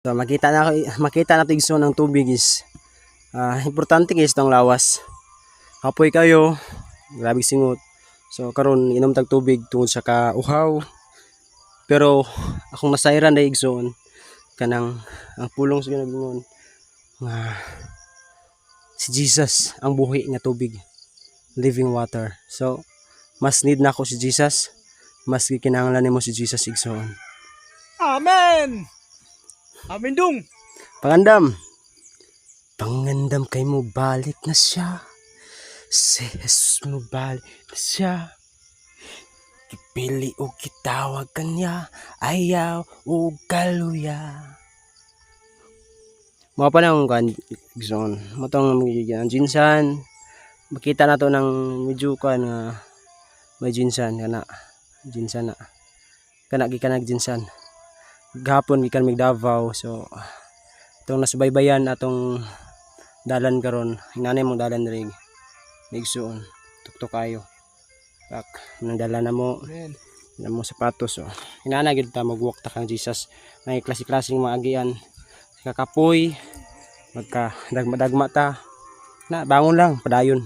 So makita na tigso ng tubig is importante guys tong lawas. Kapoy kayo, grabe singot. So karon inom tag tubig tungod sa kauhaw. Pero akong nasayran na igsoon kanang ang pulong sa Ginoo nga si Jesus ang buhi nga tubig, living water. So mas need na ako si Jesus, mas gikinahanglan nimo si Jesus igsoon. Amen. Amen dong. Pangandam kay mo balik na siya. Si Jesus mo balik na siya. Kipili o kitawag kanya, ayaw o kaluya. Mga pa nang igsoon. Matong magiging jinsan. Makita na to ng medyo nga may jinsan kana. Jinsan na. Kana gikan jinsan. Gahapon gikan mig Davao, so itong nasubaybayan atong dalan karon, hinanay mong dalan diri igsoon tuktok kayo tak nang dala na mo sapatos, so hinana gid ta magwalk ta kang Jesus. May klase-klaseng maagian kakapoy magka dagma ta na bangon lang padayon.